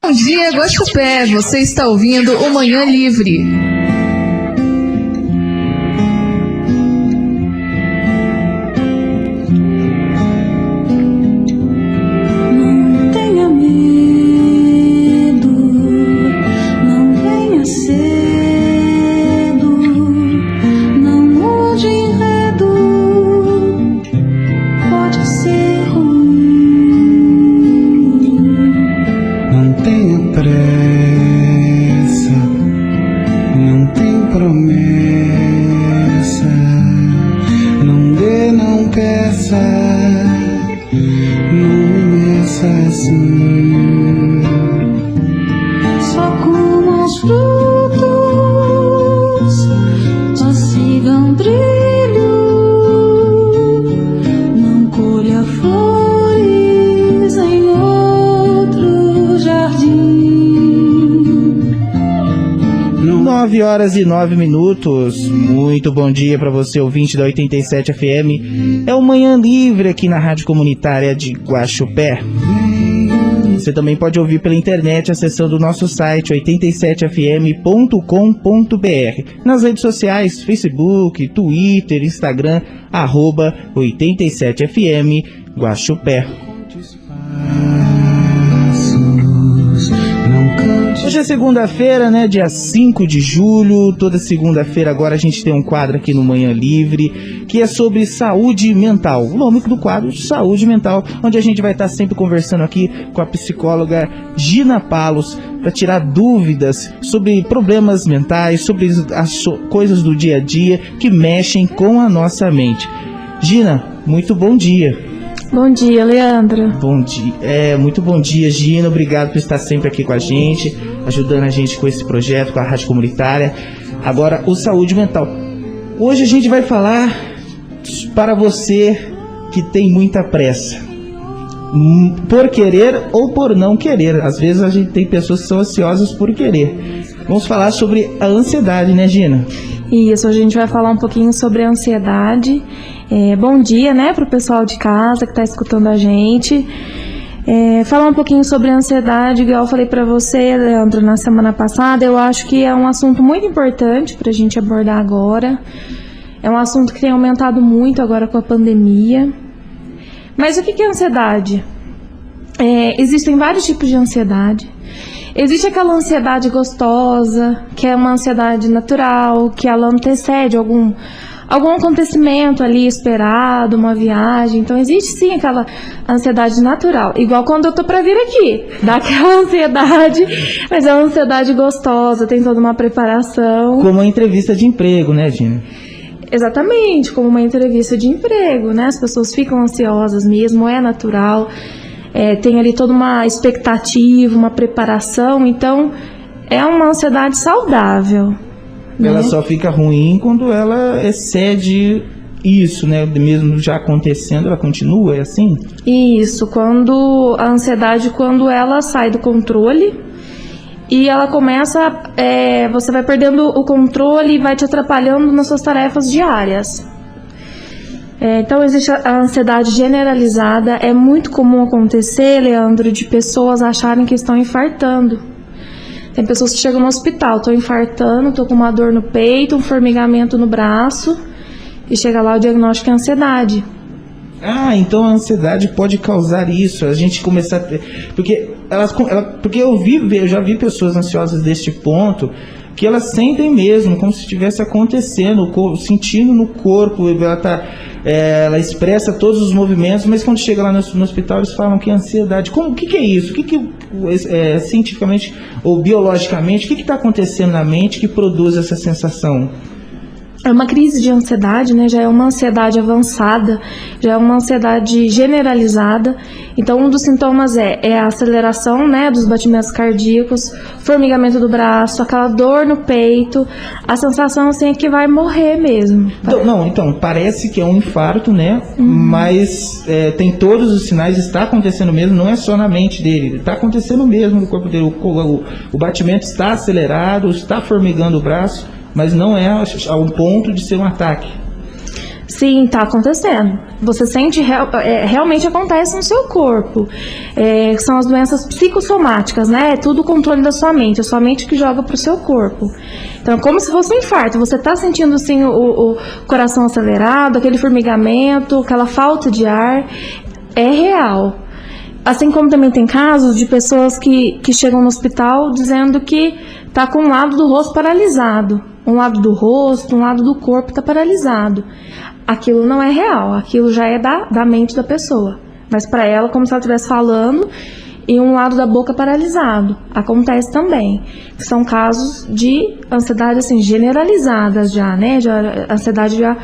Bom dia, Guaxupé. Você está ouvindo o Manhã Livre. Não tenha medo, não venha cedo, não mude enredo, pode ser ruim. Não tenha pressa, não tem promessa, não dê, não peça, não me meça assim. Só comam os frutos, só sigam trilho, não colha flores em outro jardim. 9h09. Muito bom dia para você, ouvinte da 87 FM. É o Manhã Livre aqui na Rádio Comunitária de Guaxupé. Você também pode ouvir pela internet acessando o nosso site 87fm.com.br. Nas redes sociais, Facebook, Twitter, Instagram, @87fm Guaxupé. Hoje é segunda-feira, né? Dia 5 de julho. Toda segunda-feira agora a gente tem um quadro aqui no Manhã Livre que é sobre saúde mental. O nome do quadro, Saúde Mental, onde a gente vai estar sempre conversando aqui com a psicóloga Gina Palos para tirar dúvidas sobre problemas mentais, sobre as coisas do dia a dia que mexem com a nossa mente. Gina, muito bom dia. Bom dia, Leandro. Bom dia, muito bom dia, Gina. Obrigado por estar sempre aqui com a gente, ajudando a gente com esse projeto, com a Rádio Comunitária. Agora, o Saúde Mental. Hoje a gente vai falar para você que tem muita pressa, por querer ou por não querer. Às vezes a gente tem pessoas que são ansiosas por querer. Vamos falar sobre a ansiedade, né, Gina? Isso, hoje a gente vai falar um pouquinho sobre a ansiedade. Bom dia, né, para o pessoal de casa que está escutando a gente. Falar um pouquinho sobre a ansiedade, igual eu falei para você, Leandro, na semana passada. Eu acho que é um assunto muito importante para a gente abordar agora. É um assunto que tem aumentado muito agora com a pandemia. Mas o que é ansiedade? Existem vários tipos de ansiedade. Existe aquela ansiedade gostosa, que é uma ansiedade natural, que ela antecede algum acontecimento ali esperado, uma viagem. Então existe sim aquela ansiedade natural, igual quando eu tô para vir aqui, dá aquela ansiedade, mas é uma ansiedade gostosa, tem toda uma preparação. Como uma entrevista de emprego, né, Gina? Exatamente, como uma entrevista de emprego, né? As pessoas ficam ansiosas mesmo, é natural. Tem ali toda uma expectativa, uma preparação, então é uma ansiedade saudável. Ela né? só fica ruim quando ela excede isso, né? Mesmo já acontecendo, ela continua, é assim? Isso, quando a ansiedade, quando ela sai do controle e ela começa, você vai perdendo o controle e vai te atrapalhando nas suas tarefas diárias. Então existe a ansiedade generalizada. É muito comum acontecer, Leandro, de pessoas acharem que estão infartando. Tem pessoas que chegam no hospital, estou infartando, estou com uma dor no peito, um formigamento no braço, e chega lá o diagnóstico é ansiedade. Ah, então a ansiedade pode causar isso, a gente começar a ter... Porque eu já vi pessoas ansiosas deste ponto, que elas sentem mesmo, como se estivesse acontecendo, sentindo no corpo, ela expressa todos os movimentos, mas quando chega lá no hospital eles falam que é ansiedade. O que é isso? Cientificamente ou biologicamente, o que está acontecendo na mente que produz essa sensação? É uma crise de ansiedade, né? Já é uma ansiedade avançada, já é uma ansiedade generalizada. Então, um dos sintomas é a aceleração, né, dos batimentos cardíacos, formigamento do braço, aquela dor no peito, a sensação assim é que vai morrer mesmo. Então, parece que é um infarto, né? Mas tem todos os sinais, está acontecendo mesmo, não é só na mente dele, está acontecendo mesmo no corpo dele. O batimento está acelerado, está formigando o braço, mas não é ao ponto de ser um ataque. Sim, está acontecendo. Você sente, realmente acontece no seu corpo. São as doenças psicossomáticas, né? É tudo o controle da sua mente. É a sua mente que joga para o seu corpo. Então, é como se fosse um infarto. Você está sentindo, assim, o coração acelerado, aquele formigamento, aquela falta de ar. É real. Assim como também tem casos de pessoas que chegam no hospital dizendo que está com um lado do rosto paralisado. Um lado do rosto, um lado do corpo está paralisado. Aquilo não é real, aquilo já é da mente da pessoa. Mas para ela, como se ela estivesse falando e um lado da boca paralisado. Acontece também. São casos de ansiedade assim, generalizadas já, né? De ansiedade já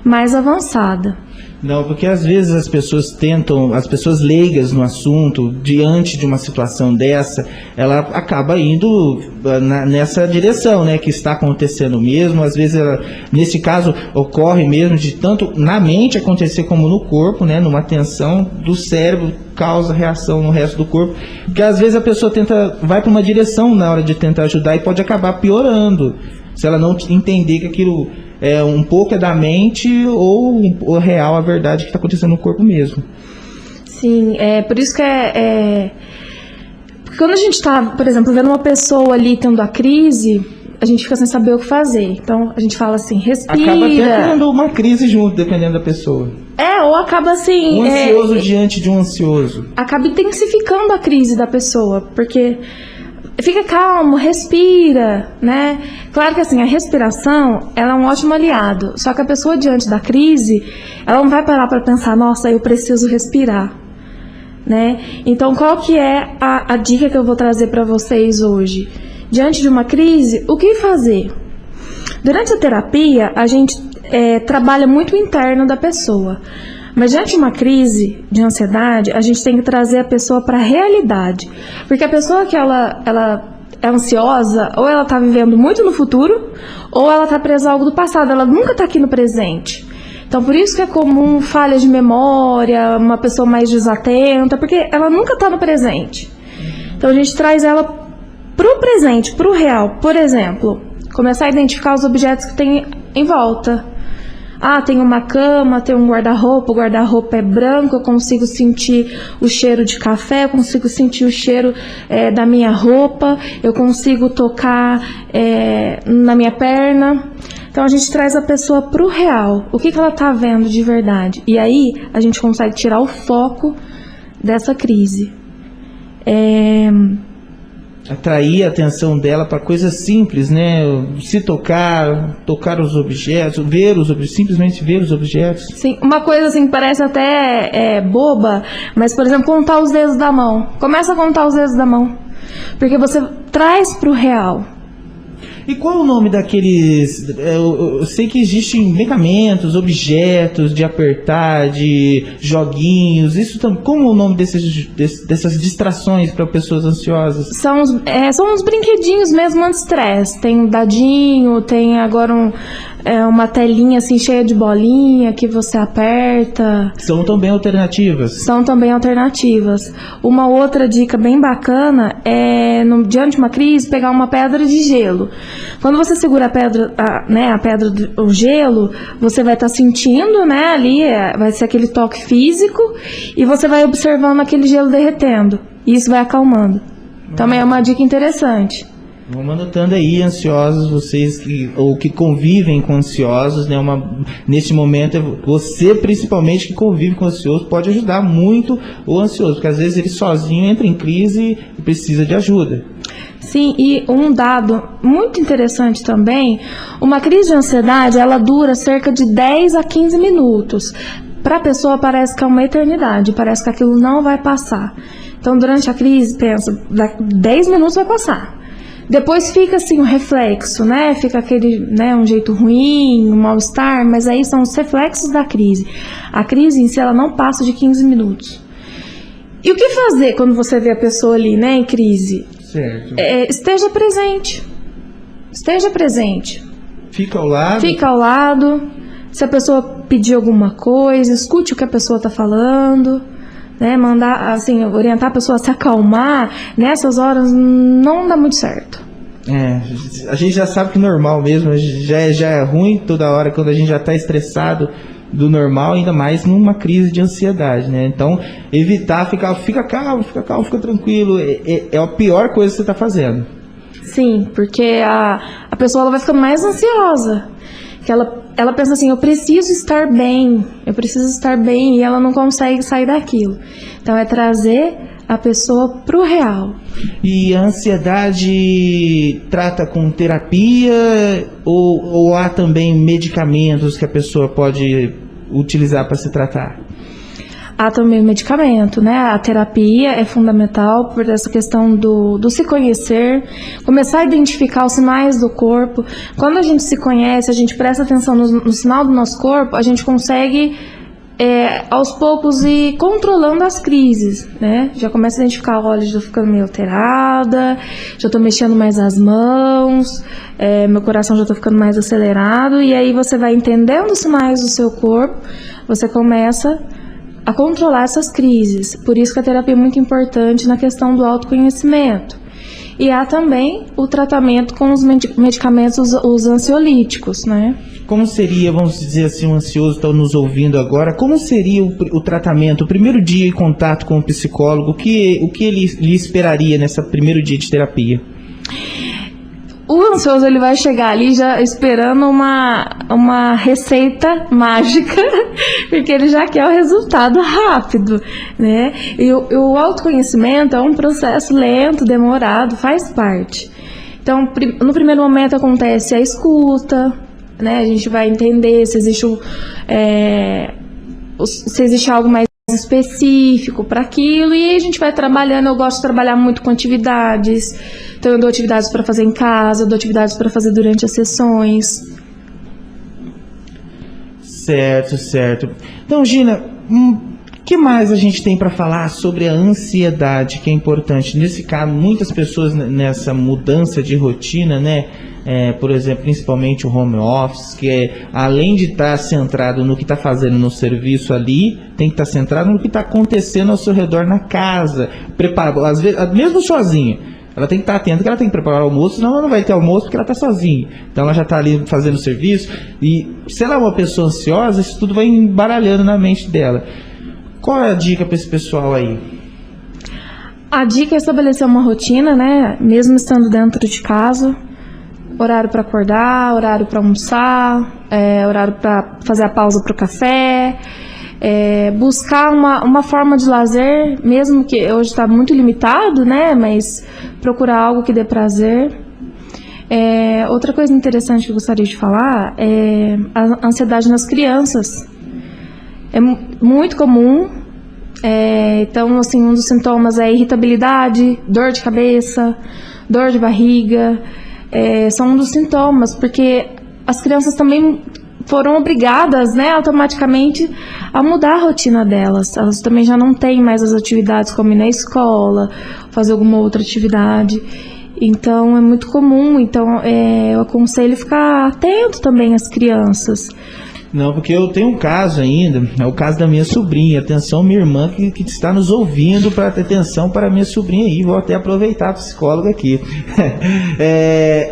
mais avançada. Não, porque às vezes as pessoas leigas no assunto, diante de uma situação dessa, ela acaba indo nessa direção, né, que está acontecendo mesmo. Às vezes, nesse caso, ocorre mesmo de tanto na mente acontecer como no corpo, né, numa tensão do cérebro, causa reação no resto do corpo, porque às vezes a pessoa vai para uma direção na hora de tentar ajudar e pode acabar piorando, se ela não entender que aquilo um pouco é da mente ou real a verdade que está acontecendo no corpo mesmo. Sim, por isso que porque quando a gente está, por exemplo, vendo uma pessoa ali tendo a crise, a gente fica sem saber o que fazer. Então a gente fala assim, respira. Acaba até tendo uma crise junto, dependendo da pessoa. Ou acaba assim... Um ansioso diante de um ansioso. Acaba intensificando a crise da pessoa, porque... Fica calmo, respira, né? Claro que assim, a respiração, ela é um ótimo aliado. Só que a pessoa diante da crise, ela não vai parar para pensar, nossa, eu preciso respirar, né? Então, qual que é a dica que eu vou trazer para vocês hoje? Diante de uma crise, o que fazer? Durante a terapia, a gente trabalha muito o interno da pessoa. Mas diante de uma crise de ansiedade, a gente tem que trazer a pessoa para a realidade. Porque a pessoa que ela é ansiosa, ou ela está vivendo muito no futuro, ou ela está presa a algo do passado, ela nunca está aqui no presente. Então, por isso que é comum falha de memória, uma pessoa mais desatenta, porque ela nunca está no presente. Então, a gente traz ela para o presente, para o real. Por exemplo, começar a identificar os objetos que tem em volta. Tem uma cama, tem um guarda-roupa, o guarda-roupa é branco, eu consigo sentir o cheiro de café, eu consigo sentir o cheiro da minha roupa, eu consigo tocar na minha perna. Então a gente traz a pessoa para o real, o que ela está vendo de verdade. E aí a gente consegue tirar o foco dessa crise. Atrair a atenção dela para coisas simples, né? Se tocar os objetos, simplesmente ver os objetos. Sim, uma coisa assim que parece até boba, mas, por exemplo, contar os dedos da mão. Começa a contar os dedos da mão, porque você traz para o real. E qual é o nome daqueles... Eu sei que existem medicamentos, objetos de apertar, de joguinhos. Como é o nome dessas distrações para pessoas ansiosas? São uns brinquedinhos mesmo anti-estresse. Tem um dadinho, tem agora uma telinha assim cheia de bolinha que você aperta. São também alternativas? São também alternativas. Uma outra dica bem bacana é, diante de uma crise, pegar uma pedra de gelo. Quando você segura a pedra, o gelo, você vai estar sentindo, né, ali, vai ser aquele toque físico, e você vai observando aquele gelo derretendo. E isso vai acalmando. Também é uma dica interessante. Vamos anotando aí, ansiosos, vocês que convivem com ansiosos, né? Nesse momento, você principalmente que convive com ansioso, pode ajudar muito o ansioso, porque às vezes ele sozinho entra em crise e precisa de ajuda. Sim, e um dado muito interessante também, uma crise de ansiedade, ela dura cerca de 10 a 15 minutos. Para a pessoa parece que é uma eternidade, parece que aquilo não vai passar. Então, durante a crise, pensa, 10 minutos vai passar. Depois fica assim um reflexo, né? Fica aquele, né, um jeito ruim, um mal-estar, mas aí são os reflexos da crise. A crise em si, ela não passa de 15 minutos. E o que fazer quando você vê a pessoa ali, né, em crise? Certo. Esteja presente. Esteja presente. Fica ao lado. Fica ao lado. Se a pessoa pedir alguma coisa, escute o que a pessoa está falando. Né, mandar, assim, orientar a pessoa a se acalmar, nessas horas não dá muito certo. A gente já sabe que normal mesmo, já é ruim toda hora, quando a gente já está estressado, do normal, ainda mais numa crise de ansiedade, né? Então, evitar fica calmo, fica tranquilo, é a pior coisa que você está fazendo. Sim, porque a pessoa ela vai ficando mais ansiosa. Que ela pensa assim, eu preciso estar bem, e ela não consegue sair daquilo. Então é trazer a pessoa pro real. E a ansiedade trata com terapia ou há também medicamentos que a pessoa pode utilizar para se tratar? Há também medicamento, né? A terapia é fundamental por essa questão do se conhecer, começar a identificar os sinais do corpo. Quando a gente se conhece, a gente presta atenção no sinal do nosso corpo, a gente consegue, aos poucos, ir controlando as crises, né? Já começa a identificar, olha, já tô ficando meio alterada, já tô mexendo mais as mãos, meu coração já tá ficando mais acelerado, e aí você vai entendendo os sinais do seu corpo, você começa a controlar essas crises. Por isso que a terapia é muito importante na questão do autoconhecimento. E há também o tratamento com os medicamentos, os ansiolíticos, né? Como seria, vamos dizer assim, um ansioso está nos ouvindo agora, como seria o tratamento, o primeiro dia em contato com o psicólogo, o que ele lhe esperaria nesse primeiro dia de terapia? O ansioso ele vai chegar ali já esperando uma receita mágica, porque ele já quer o resultado rápido, né? E o autoconhecimento é um processo lento, demorado, faz parte. Então, no primeiro momento acontece a escuta, né? A gente vai entender se existe algo mais específico para aquilo, e aí a gente vai trabalhando. Eu gosto de trabalhar muito com atividades, então eu dou atividades para fazer em casa, eu dou atividades para fazer durante as sessões. Certo. Então, Gina, o que mais a gente tem para falar sobre a ansiedade, que é importante? Nesse caso, muitas pessoas nessa mudança de rotina, né? Por exemplo, principalmente o home office, que além de estar centrado no que está fazendo no serviço ali, tem que estar centrado no que está acontecendo ao seu redor na casa. Às vezes, mesmo sozinha, ela tem que estar atenta que ela tem que preparar o almoço, senão ela não vai ter almoço porque ela está sozinha. Então ela já está ali fazendo o serviço, e se ela é uma pessoa ansiosa, isso tudo vai embaralhando na mente dela. Qual é a dica para esse pessoal aí? A dica é estabelecer uma rotina, né? Mesmo estando dentro de casa. Horário para acordar, horário para almoçar, horário para fazer a pausa para o café, buscar uma forma de lazer, mesmo que hoje está muito limitado, né? Mas procurar algo que dê prazer. Outra coisa interessante que eu gostaria de falar é a ansiedade nas crianças. É muito comum. Então, assim, um dos sintomas é irritabilidade, dor de cabeça, dor de barriga. São um dos sintomas, porque as crianças também foram obrigadas, né, automaticamente a mudar a rotina delas. Elas também já não têm mais as atividades como ir na escola, fazer alguma outra atividade. Então é muito comum. Então eu aconselho ficar atento também às crianças. Não, porque eu tenho um caso ainda, é o caso da minha sobrinha. Atenção, minha irmã que está nos ouvindo, para ter atenção para a minha sobrinha aí. Vou até aproveitar a psicóloga aqui.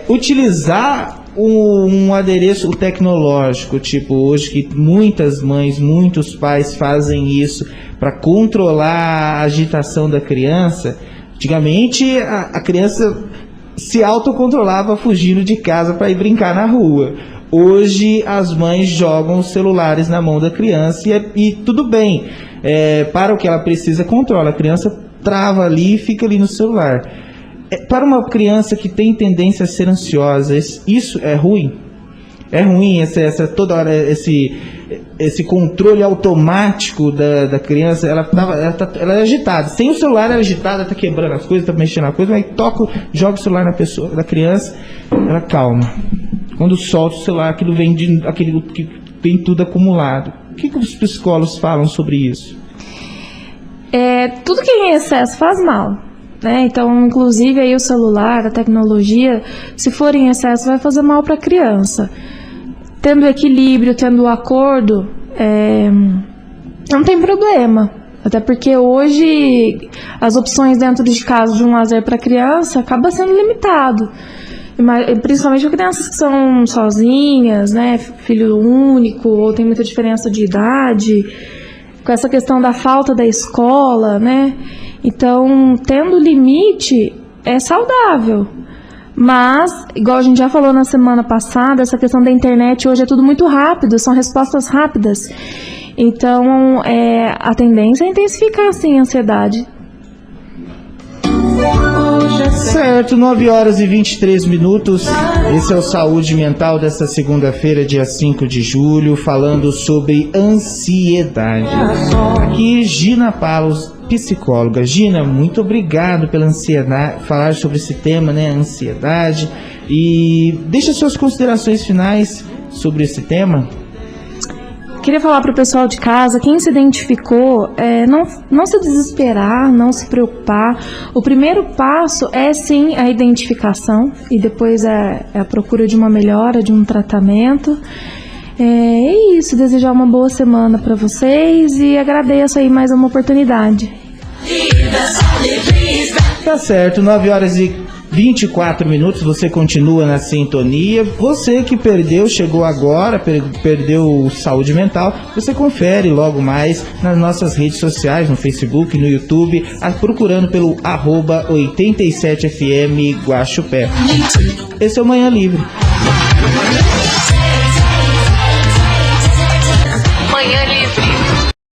Utilizar um adereço tecnológico, tipo hoje que muitas mães, muitos pais fazem isso para controlar a agitação da criança. Antigamente a criança se autocontrolava fugindo de casa para ir brincar na rua. Hoje as mães jogam os celulares na mão da criança e tudo bem, para o que ela precisa controla, a criança trava ali e fica ali no celular. Para uma criança que tem tendência a ser ansiosa, isso é ruim? É ruim toda hora esse controle automático da criança. Ela é agitada, sem o celular ela é agitada, está quebrando as coisas, está mexendo na coisa, mas joga o celular da criança, ela calma. Quando solta o celular, aquilo que vem tudo acumulado. O que os psicólogos falam sobre isso? Tudo que é em excesso faz mal, né? Então, inclusive aí o celular, a tecnologia, se for em excesso, vai fazer mal para a criança. Tendo equilíbrio, tendo o acordo, não tem problema. Até porque hoje as opções dentro de casa de um lazer para criança acaba sendo limitado. principalmente crianças que são sozinhas, né, filho único, ou tem muita diferença de idade, com essa questão da falta da escola, né? Então, tendo limite é saudável. Mas, igual a gente já falou na semana passada, essa questão da internet hoje é tudo muito rápido, são respostas rápidas. Então, a tendência é intensificar, sim, a ansiedade. Certo, 9 horas e 23 minutos. Esse é o Saúde Mental desta segunda-feira, dia 5 de julho, falando sobre ansiedade. Aqui, Gina Palos, psicóloga. Gina, muito obrigado pela ansiedade, falar sobre esse tema, né, ansiedade. E deixa suas considerações finais sobre esse tema. Queria falar para o pessoal de casa, quem se identificou, não se desesperar, não se preocupar. O primeiro passo é sim a identificação e depois a procura de uma melhora, de um tratamento. É isso, desejar uma boa semana para vocês e agradeço aí mais uma oportunidade. Tá certo, 9 horas e 24 minutos, você continua na sintonia. Você que perdeu, chegou agora, perdeu o Saúde Mental, você confere logo mais nas nossas redes sociais, no Facebook, no YouTube, procurando pelo @87FM Guaxupé. Esse é o Manhã Livre.